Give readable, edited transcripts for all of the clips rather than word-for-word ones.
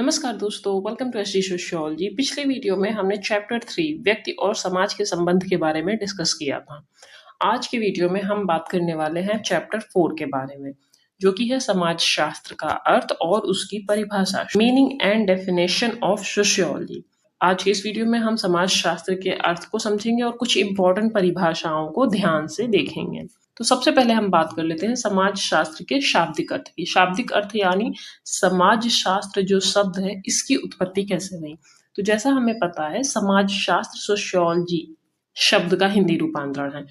नमस्कार दोस्तों, welcome to SD sociology. पिछले वीडियो में हमने चैप्टर 3 व्यक्ति और समाज के संबंध के बारे में डिस्कस किया था। आज की वीडियो में हम बात करने वाले हैं चैप्टर 4 के बारे में, जो कि है समाज शास्त्र का अर्थ और उसकी परिभाषा, meaning and definition of sociology. आज के इस वीडियो में हम समाज शास्त्र के अर्थ को समझेंगे और कुछ इंपॉर्टेंट परिभाषाओं को ध्यान से देखेंगे। तो सबसे पहले हम बात कर लेते हैं समाज शास्त्र के शाब्दिक अर्थ की। शाब्दिक अर्थ यानी समाज शास्त्र जो शब्द है इसकी उत्पत्ति कैसे हुई। तो जैसा हमें पता है समाज शास्त्र सोशियोलॉजी शब्द का हिंदी रूपांतरण है।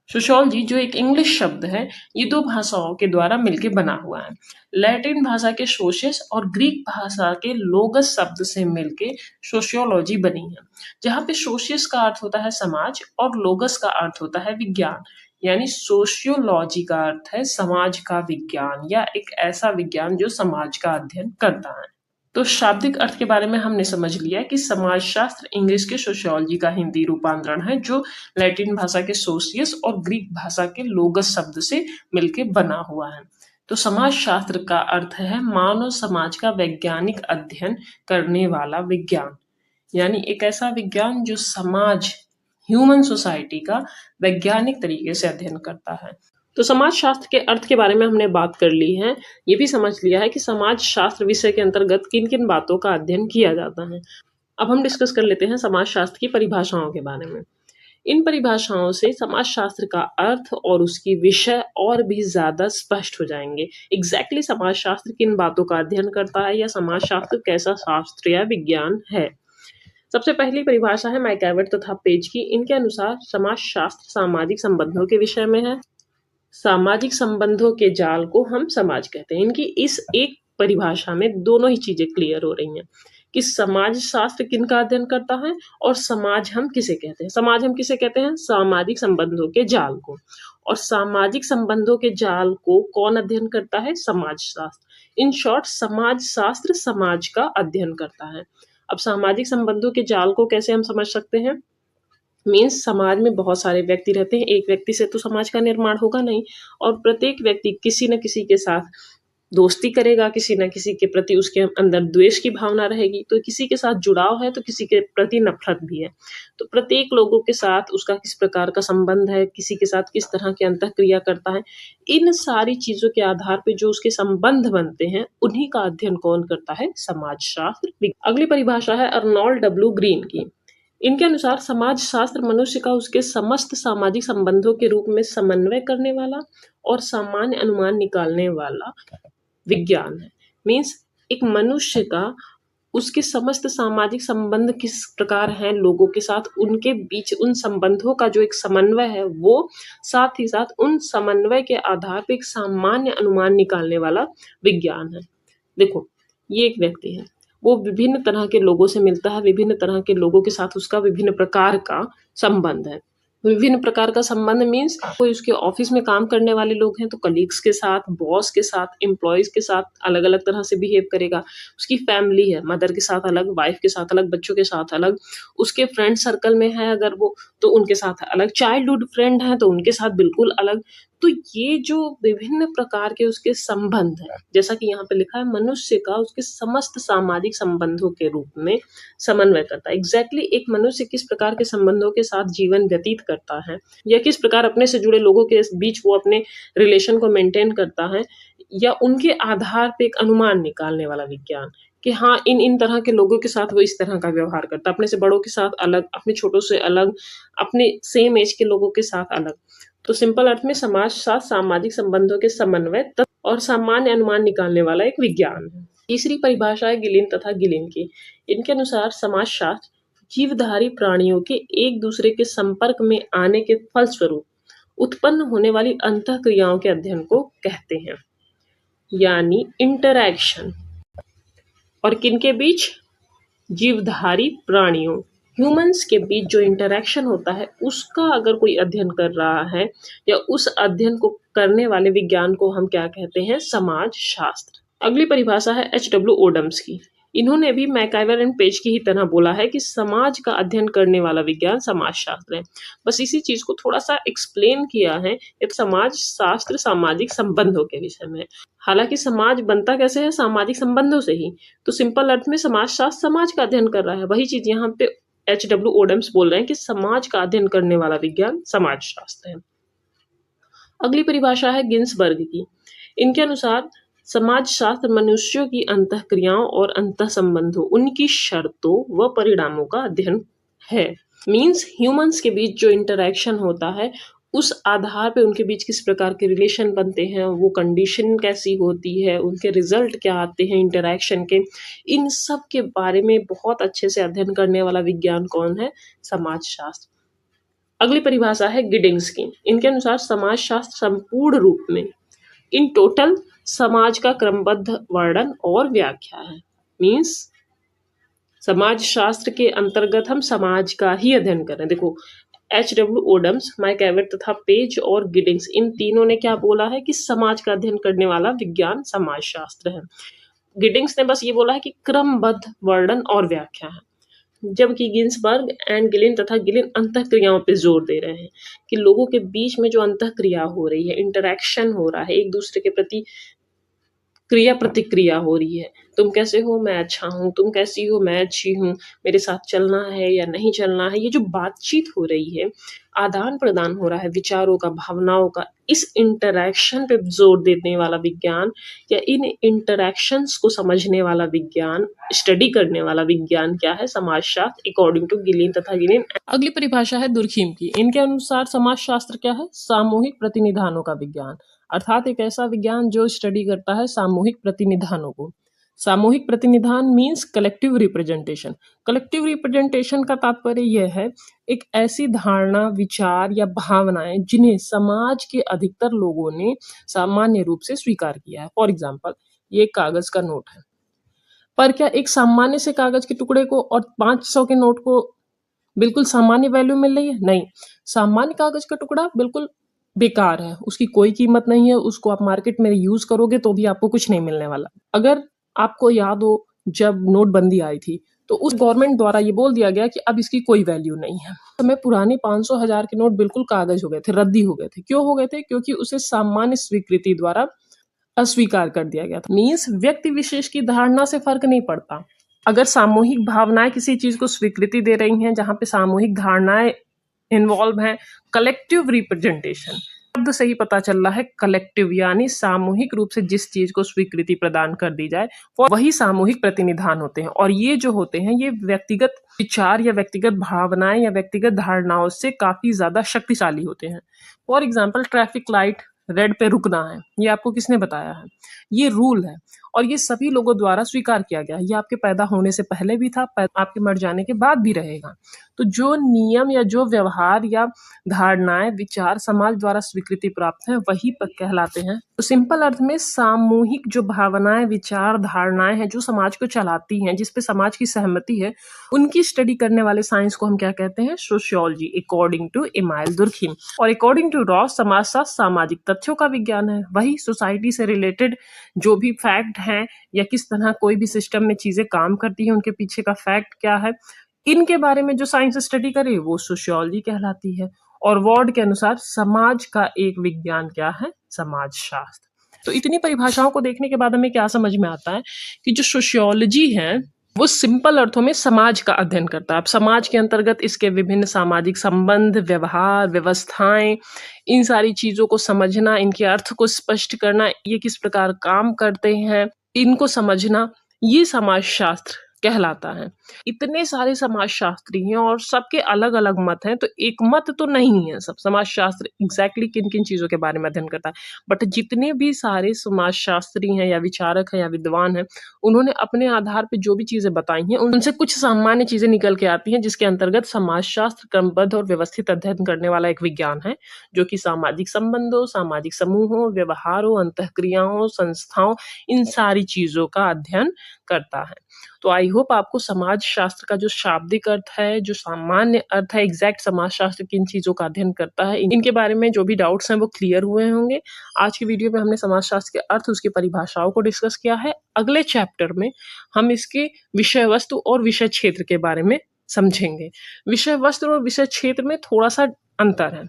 सोशियोलॉजी जो एक इंग्लिश शब्द है, ये दो भाषाओं के द्वारा मिलकर बना हुआ है। लैटिन भाषा के सोशियस और ग्रीक भाषा के लोगस शब्द से मिलकर सोशियोलॉजी बनी है, जहाँ पे सोशियस का अर्थ होता है समाज और लोगस का अर्थ होता है विज्ञान। यानी सोशियोलॉजी का अर्थ है समाज का विज्ञान या एक ऐसा विज्ञान जो समाज का अध्ययन करता है। तो शाब्दिक अर्थ के बारे में हमने समझ लिया कि समाजशास्त्र इंग्लिश के सोशियोलॉजी का हिंदी रूपांतरण है, जो लैटिन भाषा के सोशियस और ग्रीक भाषा के लोगस शब्द से मिलकर बना हुआ है। तो समाजशास्त्र का अर्थ है मानव समाज का वैज्ञानिक अध्ययन करने वाला विज्ञान, यानी एक ऐसा विज्ञान जो समाज ह्यूमन सोसाइटी का वैज्ञानिक तरीके से अध्ययन करता है। तो समाज शास्त्र के अर्थ के बारे में हमने बात कर ली है। ये भी समझ लिया है कि समाज शास्त्र विषय के अंतर्गत किन किन बातों का अध्ययन किया जाता है। अब हम डिस्कस कर लेते हैं समाज शास्त्र की परिभाषाओं के बारे में। इन परिभाषाओं से समाज शास्त्र का अर्थ और उसकी विषय और भी ज्यादा स्पष्ट हो जाएंगे। एग्जैक्टली समाज शास्त्र किन बातों का अध्ययन करता है या समाज शास्त्र कैसा शास्त्र या विज्ञान है। सबसे पहली परिभाषा है मैकएवर्ट तथा पेज की। इनके अनुसार समाज शास्त्र सामाजिक संबंधों के विषय में है। सामाजिक संबंधों के जाल को हम समाज कहते हैं। इनकी इस एक परिभाषा में दोनों ही चीजें क्लियर हो रही हैं कि समाज शास्त्र किनका अध्ययन करता है और समाज हम किसे कहते हैं। समाज हम किसे कहते हैं? सामाजिक संबंधों के जाल को। और सामाजिक संबंधों के जाल को कौन अध्ययन करता है? समाज शास्त्र। इन शॉर्ट समाज शास्त्र समाज का अध्ययन करता है। अब सामाजिक संबंधों के जाल को कैसे हम समझ सकते हैं? मीन्स समाज में बहुत सारे व्यक्ति रहते हैं, एक व्यक्ति से तो समाज का निर्माण होगा नहीं, और प्रत्येक व्यक्ति किसी न किसी के साथ दोस्ती करेगा, किसी न किसी के प्रति उसके अंदर द्वेष की भावना रहेगी, तो किसी के साथ जुड़ाव है तो किसी के प्रति नफरत भी है। तो प्रत्येक लोगों के साथ उसका किस प्रकार का संबंध है, किसी के साथ किस तरह की अंतःक्रिया करता है, इन सारी चीजों के आधार पर जो उसके संबंध बनते हैं उन्हीं का अध्ययन कौन करता है? समाजशास्त्र। अगली परिभाषा है अर्नोल्ड डब्ल्यू ग्रीन की। इनके अनुसार समाज शास्त्र मनुष्य का उसके समस्त सामाजिक संबंधों के रूप में समन्वय करने वाला और सामान्य अनुमान निकालने वाला विज्ञान है। मीन्स एक मनुष्य का उसके समस्त सामाजिक संबंध किस प्रकार हैं लोगों के साथ, उनके बीच उन संबंधों का जो एक समन्वय है वो, साथ ही साथ उन समन्वय के आधार पर एक सामान्य अनुमान निकालने वाला विज्ञान है। देखो, ये एक व्यक्ति है, वो विभिन्न तरह के लोगों से मिलता है, विभिन्न तरह के लोगों के साथ उसका विभिन्न प्रकार का संबंध है। विभिन्न प्रकार का संबंध मीन्स कोई उसके ऑफिस में काम करने वाले लोग हैं तो कलीग्स के साथ, बॉस के साथ, एम्प्लॉयज के साथ अलग अलग तरह से बिहेव करेगा। उसकी फैमिली है, मदर के साथ अलग, वाइफ के साथ अलग, बच्चों के साथ अलग। उसके फ्रेंड सर्कल में है अगर वो, तो उनके साथ अलग। चाइल्डहुड फ्रेंड है तो उनके साथ बिल्कुल अलग। तो ये जो विभिन्न प्रकार के उसके संबंध है, जैसा कि यहाँ पे लिखा है, मनुष्य का उसके समस्त सामाजिक संबंधों के रूप में समन्वय करता है। एग्जैक्टली एक मनुष्य किस प्रकार के संबंधों के साथ जीवन व्यतीत करता है या किस प्रकार अपने से जुड़े लोगों के बीच वो अपने रिलेशन को मेंटेन करता है, या उनके आधार पे एक अनुमान निकालने वाला विज्ञान कि हाँ इन तरह के लोगों के साथ वो इस तरह का व्यवहार करता है, अपने से बड़ों के साथ अलग, अपने छोटों से अलग, अपने सेम एज के लोगों के साथ अलग। तो सिंपल अर्थ में समाज शास्त्र सामाजिक संबंधों के समन्वय और सामान्य अनुमान निकालने वाला एक विज्ञान है। तीसरी परिभाषा है गिलिन तथा गिलिन की। इनके अनुसार समाज शास्त्र जीवधारी प्राणियों के एक दूसरे के संपर्क में आने के फलस्वरूप उत्पन्न होने वाली अंतःक्रियाओं के अध्ययन को कहते हैं, यानी इंटरैक्शन। और किनके बीच? जीवधारी प्राणियों, ह्यूमंस के बीच जो इंटरैक्शन होता है उसका अगर कोई अध्ययन कर रहा है या उस अध्ययन को करने वाले विज्ञान को हम क्या कहते हैं? समाज शास्त्र। अगली परिभाषा है एच डब्ल्यू ओडम्स की। इन्होंने भी मैकआइवर एंड पेज की ही तरह बोला है कि समाज का अध्ययन करने वाला विज्ञान समाजशास्त्र है। बस इसी चीज को थोड़ा सा एक्सप्लेन किया है कि समाज शास्त्र सामाजिक संबंधों के विषय में है। हालांकि समाज बनता कैसे है, सामाजिक संबंधों से ही। तो सिंपल अर्थ में समाजशास्त्र समाज का अध्ययन कर रहा है। वही चीज यहाँ पे H.W. ओडम्स बोल रहे हैं कि समाज का अध्ययन करने वाला विज्ञान समाजशास्त्र है। अगली परिभाषा है गिन्सबर्ग की। इनके अनुसार समाजशास्त्र मनुष्यों की अंतःक्रियाओं और अंतःसंबंधों, उनकी शर्तों व परिणामों का अध्ययन है। मीन्स ह्यूमंस के बीच जो इंटरेक्शन होता है उस आधार पे उनके बीच किस प्रकार के रिलेशन बनते हैं, वो कंडीशन कैसी होती है, उनके रिजल्ट क्या आते हैं इंटरेक्शन के, इन सब के बारे में बहुत अच्छे से अध्ययन करने वाला विज्ञान कौन है? समाजशास्त्र। अगली परिभाषा है गिडिंग्स की। इनके अनुसार समाजशास्त्र संपूर्ण रूप में इन टोटल समाज का क्रमबद्ध वर्णन और व्याख्या है। मीन्स समाजशास्त्र के अंतर्गत हम समाज का ही अध्ययन कर रहे हैं। देखो H.W. ओडम्स, मैकआइवर तथा पेज और गिडिंग्स, इन तीनों ने क्या बोला है कि समाज का अध्ययन करने वाला विज्ञान समाजशास्त्र है। गिडिंग्स ने बस ये बोला है कि क्रमबद्ध वर्णन और व्याख्या है, जबकि गिन्सबर्ग एंड गिलिन तथा गिलिन अंतःक्रियाओं पे जोर दे रहे हैं कि लोगों के बीच में जो अंतःक्रिया हो रही है, इंटरेक्शन हो रहा है, एक दूसरे के प्रति क्रिया प्रतिक्रिया हो रही है। तुम कैसे हो, मैं अच्छा हूँ, तुम कैसी हो, मैं अच्छी हूँ, मेरे साथ चलना है या नहीं चलना है, ये जो बातचीत हो रही है, आदान प्रदान हो रहा है विचारों का, भावनाओं का, इस इंटरेक्शन पे जोर देने वाला विज्ञान या इन इंटरेक्शंस को समझने वाला विज्ञान, स्टडी करने वाला विज्ञान क्या है? समाजशास्त्र, अकॉर्डिंग टू गिलिन तथा गिलिन। अगली परिभाषा है दुर्खीम की। इनके अनुसार समाजशास्त्र क्या है? सामूहिक प्रतिनिधानों का विज्ञान, अर्थात एक ऐसा विज्ञान जो स्टडी करता है सामूहिक प्रतिनिधानों को। सामूहिक प्रतिनिधान means collective representation. Collective representation का तात्पर्य यह है एक ऐसी धारणा, विचार या भावनाएं जिन्हें समाज के अधिकतर लोगों ने सामान्य रूप से स्वीकार किया है। फॉर एग्जाम्पल, ये एक कागज का नोट है, पर क्या एक सामान्य से कागज के टुकड़े को और 500 के नोट को बिल्कुल सामान्य वैल्यू मिल रही है? नहीं। सामान्य कागज का टुकड़ा बिल्कुल बेकार है, उसकी कोई कीमत नहीं है, उसको आप मार्केट में यूज करोगे तो भी आपको कुछ नहीं मिलने वाला। अगर आपको याद हो, जब नोटबंदी आई थी तो उस गवर्नमेंट द्वारा ये बोल दिया गया कि अब इसकी कोई वैल्यू नहीं है। समय पुराने 500, 1000 के नोट बिल्कुल कागज हो गए थे, रद्दी हो गए थे। क्यों हो गए थे? क्योंकि उसे सामान्य स्वीकृति द्वारा अस्वीकार कर दिया गया था। मीन्स व्यक्ति विशेष की धारणा से फर्क नहीं पड़ता। अगर सामूहिक भावनाएं किसी चीज को स्वीकृति दे रही हैं, जहां पे सामूहिक धारणाएं इन्वॉल्व हैं, कलेक्टिव रिप्रेजेंटेशन शब्द से ही पता चल रहा है, कलेक्टिव यानी सामूहिक रूप से जिस चीज को स्वीकृति प्रदान कर दी जाए वही सामूहिक प्रतिनिधान होते हैं। और ये जो होते हैं ये व्यक्तिगत विचार या व्यक्तिगत भावनाएं या व्यक्तिगत धारणाओं से काफी ज्यादा शक्तिशाली होते हैं। For example, traffic light red पे रुकना है, ये आपको किसने बताया है? ये रूल है और ये सभी लोगों द्वारा स्वीकार किया गया। ये आपके पैदा होने से पहले भी था, आपके मर जाने के बाद भी रहेगा। तो जो नियम या जो व्यवहार या धारणाएं, विचार समाज द्वारा स्वीकृति प्राप्त हैं वही कहलाते हैं। तो सिंपल अर्थ में सामूहिक जो भावनाएं, विचार, धारणाएं हैं जो समाज को चलाती हैं, जिसपे समाज की सहमति है, उनकी स्टडी करने वाले साइंस को हम क्या कहते हैं? Sociology, according to Emile Durkheim. और अकॉर्डिंग टू रॉस, समाजशास्त्र सामाजिक तथ्यों का विज्ञान है। वही सोसाइटी से रिलेटेड जो भी फैक्ट हैं या किस तरह कोई भी सिस्टम में चीजें काम करती हैं, उनके पीछे का फैक्ट क्या है, इनके बारे में जो साइंस स्टडी करे वो सोशियोलॉजी कहलाती है। और वार्ड के अनुसार समाज का एक विज्ञान क्या है? समाजशास्त्र। तो इतनी परिभाषाओं को देखने के बाद हमें क्या समझ में आता है कि जो सोशियोलॉजी है वो सिंपल अर्थों में समाज का अध्ययन करता है। अब समाज के अंतर्गत इसके विभिन्न सामाजिक संबंध, व्यवहार, व्यवस्थाएं, इन सारी चीजों को समझना, इनके अर्थ को स्पष्ट करना, ये किस प्रकार काम करते हैं, इनको समझना, ये समाजशास्त्र कहलाता है। इतने सारे समाजशास्त्री हैं और सबके अलग अलग मत हैं, तो एक मत तो नहीं है। सब समाजशास्त्र एग्जैक्टली किन किन चीजों के बारे में अध्ययन करता है, बट जितने भी सारे समाजशास्त्री हैं या विचारक हैं या विद्वान हैं, उन्होंने अपने आधार पर जो भी चीजें बताई हैं उनसे कुछ सामान्य चीजें निकल के आती हैं, जिसके अंतर्गत समाजशास्त्र क्रमबद्ध और व्यवस्थित अध्ययन करने वाला एक विज्ञान है, जो कि सामाजिक संबंधों, सामाजिक समूहों, व्यवहारों, अंतःक्रियाओं, संस्थाओं, इन सारी चीजों का अध्ययन करता है। तो आई होप आपको समाज शास्त्र का जो शाब्दिक अर्थ है, जो सामान्य अर्थ है, एग्जैक्ट समाज शास्त्र किन चीज़ों का अध्ययन करता है, इनके बारे में जो भी डाउट्स हैं वो क्लियर हुए होंगे। आज की वीडियो में हमने समाज शास्त्र के अर्थ, उसकी परिभाषाओं को डिस्कस किया है। अगले चैप्टर में हम इसके विषय वस्तु और विषय क्षेत्र के बारे में समझेंगे। विषय वस्तु और विषय क्षेत्र में थोड़ा-सा अंतर है।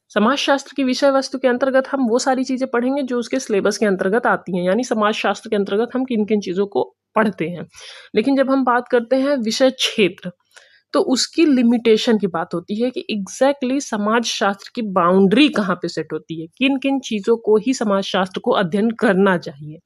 समाजशास्त्र की विषय वस्तु के अंतर्गत हम वो सारी चीज़ें पढ़ेंगे जो उसके सिलेबस के अंतर्गत आती हैं, यानी समाजशास्त्र के अंतर्गत हम किन-किन चीज़ों को पढ़ते हैं। लेकिन जब हम बात करते हैं विषय क्षेत्र, तो उसकी लिमिटेशन की बात होती है कि एग्जैक्टली समाजशास्त्र की बाउंड्री कहाँ पे सेट होती है, किन-किन चीज़ों को ही समाजशास्त्र को अध्ययन करना चाहिए।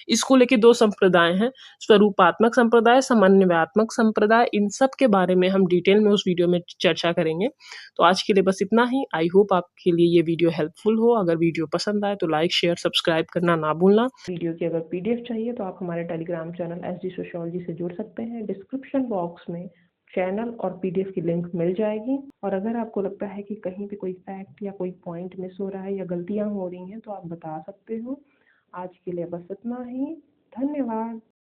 इसको लेके 2 संप्रदाय हैं, स्वरूपात्मक संप्रदाय, समन्वयात्मक संप्रदाय। इन सब के बारे में हम डिटेल में उस वीडियो में चर्चा करेंगे। तो आज के लिए बस इतना ही। आई होप आपके लिए ये वीडियो हेल्पफुल हो। अगर वीडियो पसंद आए तो लाइक, शेयर, सब्सक्राइब करना ना भूलना। वीडियो की अगर पीडीएफ चाहिए तो आप हमारे टेलीग्राम चैनल एसडी सोशियोलॉजी से जुड़ सकते हैं। डिस्क्रिप्शन बॉक्स में चैनल और पीडीएफ की लिंक मिल जाएगी। और अगर आपको लगता है कि कहीं पे कोई फैक्ट या कोई पॉइंट मिस हो रहा है या गलतियां हो रही हैं तो आप बता सकते हो। आज के लिए बस इतना ही। धन्यवाद।